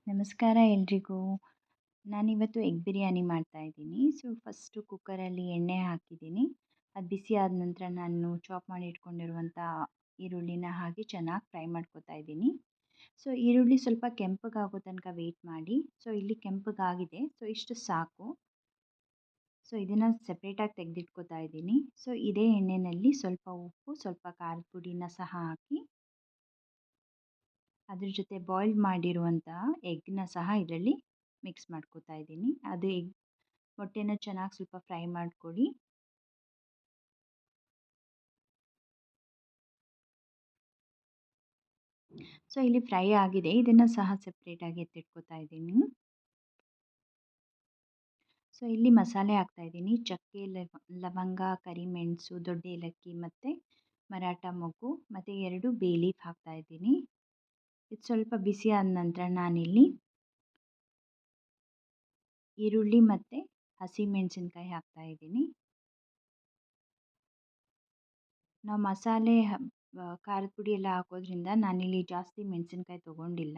ನಮಸ್ಕಾರ ಎಲ್ರಿಗೂ. ನಾನಿವತ್ತು ಎಗ್ ಬಿರಿಯಾನಿ ಮಾಡ್ತಾಯಿದ್ದೀನಿ. ಫಸ್ಟು ಕುಕ್ಕರಲ್ಲಿ ಎಣ್ಣೆ ಹಾಕಿದ್ದೀನಿ. ಅದು ಬಿಸಿ ಆದ ನಂತರ ನಾನು ಚಾಪ್ ಮಾಡಿ ಇಟ್ಕೊಂಡಿರುವಂಥ ಈರುಳ್ಳಿನ ಹಾಕಿ ಚೆನ್ನಾಗಿ ಫ್ರೈ ಮಾಡ್ಕೊತಾ ಇದ್ದೀನಿ. ಈರುಳ್ಳಿ ಸ್ವಲ್ಪ ಕೆಂಪಗಾಗೋ ತನಕ ವೆಯ್ಟ್ ಮಾಡಿ. ಇಲ್ಲಿ ಕೆಂಪಗಾಗಿದೆ. ಇಷ್ಟು ಸಾಕು. ಇದನ್ನು ಸಪ್ರೇಟಾಗಿ ತೆಗೆದಿಟ್ಕೊತಾ ಇದ್ದೀನಿ. ಇದೇ ಎಣ್ಣೆಯಲ್ಲಿ ಸ್ವಲ್ಪ ಉಪ್ಪು, ಸ್ವಲ್ಪ ಖಾರದ ಪುಡಿನ ಸಹ ಹಾಕಿ ಅದ್ರ ಜೊತೆ ಬಾಯ್ಲ್ ಮಾಡಿರುವಂತಹ ಎಗ್ನ ಸಹ ಇದರಲ್ಲಿ ಮಿಕ್ಸ್ ಮಾಡ್ಕೊತಾ ಇದ್ದೀನಿ. ಅದು ಮೊಟ್ಟೆನ ಚೆನ್ನಾಗಿ ಸ್ವಲ್ಪ ಫ್ರೈ ಮಾಡ್ಕೊಳ್ಳಿ. ಇಲ್ಲಿ ಫ್ರೈ ಆಗಿದೆ. ಇದನ್ನು ಸಹ ಸಪ್ರೇಟಾಗಿ ಎತ್ತಿಟ್ಕೊತಾ ಇದ್ದೀನಿ. ಇಲ್ಲಿ ಮಸಾಲೆ ಹಾಕ್ತಾ ಇದ್ದೀನಿ. ಚಕ್ಕೆ, ಲವಂಗ, ಕರಿಮೆಣಸು, ದೊಡ್ಡ ಏಲಕ್ಕಿ ಮತ್ತು ಮರಾಠ ಮೊಗ್ಗು ಮತ್ತು 2 ಬೇ ಲೀಫ್ ಹಾಕ್ತಾ ಇದ್ದೀನಿ. ಇದು ಸ್ವಲ್ಪ ಬಿಸಿ ಆದ ನಂತರ ನಾನಿಲ್ಲಿ ಈರುಳ್ಳಿ ಮತ್ತು ಹಸಿಮೆಣಸಿನ್ಕಾಯಿ ಹಾಕ್ತಾ ಇದ್ದೀನಿ. ನಾವು ಮಸಾಲೆ ಖಾರದ ಪುಡಿ ಎಲ್ಲ ಹಾಕೋದ್ರಿಂದ ನಾನಿಲ್ಲಿ ಜಾಸ್ತಿ ಮೆಣಸಿನ್ಕಾಯಿ ತೊಗೊಂಡಿಲ್ಲ.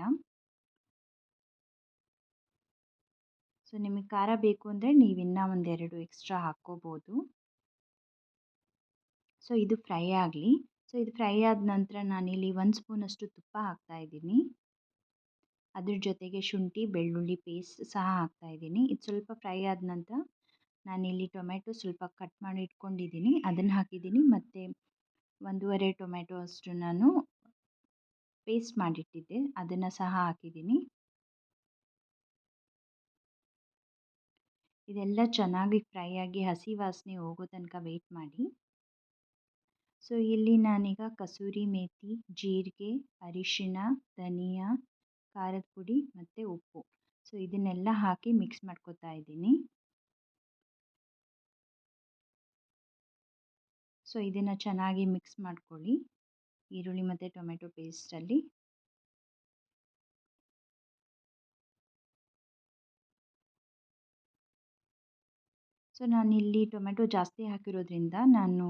ನಿಮಗೆ ಖಾರ ಬೇಕು ಅಂದರೆ ನೀವು ಇನ್ನೂ 1-2 ಎಕ್ಸ್ಟ್ರಾ ಹಾಕ್ಕೋಬೋದು. ಇದು ಫ್ರೈ ಆಗಲಿ. ಇದು ಫ್ರೈ ಆದ ನಂತರ ನಾನಿಲ್ಲಿ 1 ಸ್ಪೂನಷ್ಟು ತುಪ್ಪ ಹಾಕ್ತಾ ಇದ್ದೀನಿ. ಅದ್ರ ಜೊತೆಗೆ ಶುಂಠಿ ಬೆಳ್ಳುಳ್ಳಿ ಪೇಸ್ಟ್ ಸಹ ಹಾಕ್ತಾ ಇದ್ದೀನಿ. ಇದು ಸ್ವಲ್ಪ ಫ್ರೈ ಆದ ನಂತರ ನಾನಿಲ್ಲಿ ಟೊಮೆಟೊ ಸ್ವಲ್ಪ ಕಟ್ ಮಾಡಿ ಇಟ್ಕೊಂಡಿದ್ದೀನಿ, ಅದನ್ನು ಹಾಕಿದ್ದೀನಿ. ಮತ್ತು 1.5 ಟೊಮೆಟೊ ಅಷ್ಟು ನಾನು ಪೇಸ್ಟ್ ಮಾಡಿಟ್ಟಿದ್ದೆ, ಅದನ್ನು ಸಹ ಹಾಕಿದ್ದೀನಿ. ಇದೆಲ್ಲ ಚೆನ್ನಾಗಿ ಫ್ರೈ ಆಗಿ ಹಸಿ ವಾಸನೆ ಹೋಗೋ ತನಕ ವೆಯ್ಟ್ ಮಾಡಿ. ಇಲ್ಲಿ ನಾನೀಗ ಕಸೂರಿ ಮೇಥಿ, ಜೀರಿಗೆ, ಅರಿಶಿಣ, ಧನಿಯಾ, ಖಾರದ ಪುಡಿ ಮತ್ತು ಉಪ್ಪು ಇದನ್ನೆಲ್ಲ ಹಾಕಿ ಮಿಕ್ಸ್ ಮಾಡ್ಕೊತಾ ಇದ್ದೀನಿ. ಇದನ್ನು ಚೆನ್ನಾಗಿ ಮಿಕ್ಸ್ ಮಾಡ್ಕೊಳ್ಳಿ ಈರುಳ್ಳಿ ಮತ್ತು ಟೊಮೆಟೊ ಪೇಸ್ಟಲ್ಲಿ. ನಾನಿಲ್ಲಿ ಟೊಮೆಟೊ ಜಾಸ್ತಿ ಹಾಕಿರೋದ್ರಿಂದ ನಾನು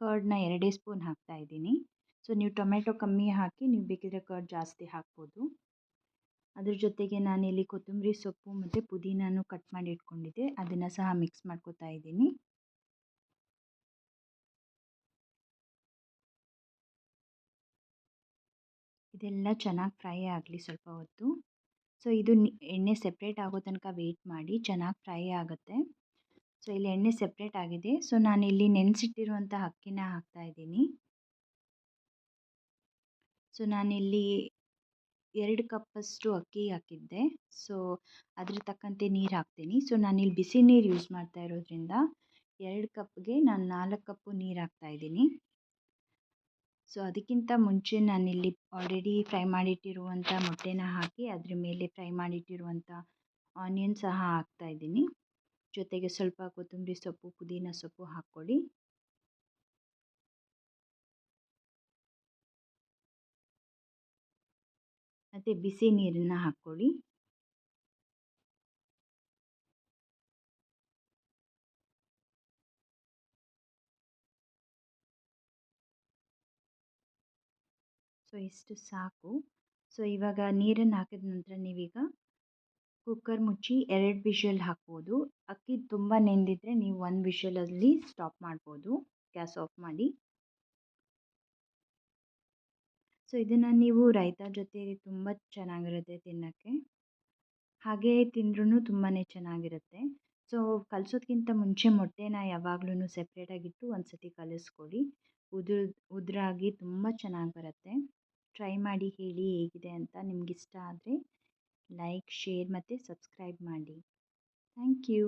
ಕರ್ಡ್ನ 2 ಸ್ಪೂನ್ ಹಾಕ್ತಾ ಇದ್ದೀನಿ. ನೀವು ಟೊಮೆಟೊ ಕಮ್ಮಿ ಹಾಕಿ, ನೀವು ಬೇಕಿದ್ರೆ ಕರ್ಡ್ ಜಾಸ್ತಿ ಹಾಕ್ಬೋದು. ಅದ್ರ ಜೊತೆಗೆ ನಾನಿಲ್ಲಿ ಕೊತ್ತಂಬರಿ ಸೊಪ್ಪು ಮತ್ತು ಪುದೀನನೂ ಕಟ್ ಮಾಡಿ ಇಟ್ಕೊಂಡಿದ್ದೆ, ಅದನ್ನು ಸಹ ಮಿಕ್ಸ್ ಮಾಡ್ಕೊತಾ ಇದ್ದೀನಿ. ಇದೆಲ್ಲ ಚೆನ್ನಾಗಿ ಫ್ರೈ ಆಗಲಿ ಸ್ವಲ್ಪ ಹೊತ್ತು. ಇದು ಎಣ್ಣೆ ಸೆಪ್ರೇಟ್ ಆಗೋ ತನಕ ವೆಯ್ಟ್ ಮಾಡಿ, ಚೆನ್ನಾಗಿ ಫ್ರೈ ಆಗುತ್ತೆ. ಇಲ್ಲಿ ಎಣ್ಣೆ ಸೆಪ್ರೇಟ್ ಆಗಿದೆ. ನಾನಿಲ್ಲಿ ನೆನೆಸಿಟ್ಟಿರುವಂಥ ಅಕ್ಕಿನ ಹಾಕ್ತಾ ಇದ್ದೀನಿ. ನಾನಿಲ್ಲಿ 2 ಕಪ್ಪಷ್ಟು ಅಕ್ಕಿ ಹಾಕಿದ್ದೆ. ಅದ್ರ ತಕ್ಕಂತೆ ನೀರು ಹಾಕ್ತೀನಿ. ನಾನಿಲ್ಲಿ ಬಿಸಿ ನೀರು ಯೂಸ್ ಮಾಡ್ತಾ ಇರೋದ್ರಿಂದ 2 ಕಪ್ಗೆ ನಾನು 4 ಕಪ್ಪು ನೀರು ಹಾಕ್ತಾ ಇದ್ದೀನಿ. ಅದಕ್ಕಿಂತ ಮುಂಚೆ ನಾನಿಲ್ಲಿ ಆಲ್ರೆಡಿ ಫ್ರೈ ಮಾಡಿಟ್ಟಿರುವಂಥ ಮೊಟ್ಟೆನ ಹಾಕಿ ಅದ್ರ ಮೇಲೆ ಫ್ರೈ ಮಾಡಿಟ್ಟಿರುವಂಥ ಆನಿಯನ್ ಸಹ ಹಾಕ್ತಾ ಇದ್ದೀನಿ. ಜೊತೆಗೆ ಸ್ವಲ್ಪ ಕೊತ್ತಂಬರಿ ಸೊಪ್ಪು, ಪುದೀನ ಸೊಪ್ಪು ಹಾಕ್ಕೊಳ್ಳಿ. ಮತ್ತು ಬಿಸಿ ನೀರನ್ನು ಹಾಕ್ಕೊಳ್ಳಿ. ಇಷ್ಟು ಸಾಕು. ಇವಾಗ ನೀರನ್ನು ಹಾಕಿದ ನಂತರ ನೀವೀಗ ಕುಕ್ಕರ್ ಮುಚ್ಚಿ 2 ವಿಷಲ್ ಹಾಕ್ಬೋದು. ಅಕ್ಕಿ ತುಂಬ ನೆಂದಿದ್ರೆ ನೀವು 1 ವಿಷಲಲ್ಲಿ ಸ್ಟಾಪ್ ಮಾಡ್ಬೋದು, ಗ್ಯಾಸ್ ಆಫ್ ಮಾಡಿ. ಇದನ್ನು ನೀವು ರೈತ ಜೊತೆ ತುಂಬ ಚೆನ್ನಾಗಿರುತ್ತೆ ತಿನ್ನೋಕ್ಕೆ. ಹಾಗೇ ತಿಂದ್ರೂ ತುಂಬಾ ಚೆನ್ನಾಗಿರುತ್ತೆ. ಕಲಸೋದ್ಕಿಂತ ಮುಂಚೆ ಮೊಟ್ಟೆನ ಯಾವಾಗ್ಲೂ ಸೆಪ್ರೇಟಾಗಿಟ್ಟು ಒಂದು ಸತಿ ಕಲಿಸ್ಕೊಳ್ಳಿ. ಉದುರಾಗಿ ತುಂಬ ಚೆನ್ನಾಗಿ ಬರುತ್ತೆ. ಟ್ರೈ ಮಾಡಿ ಹೇಳಿ ಹೇಗಿದೆ ಅಂತ. ನಿಮಗಿಷ್ಟ ಆದರೆ ಲೈಕ್, ಶೇರ್ ಮತ್ತು ಸಬ್ಸ್ಕ್ರೈಬ್ ಮಾಡಿ. Thank you.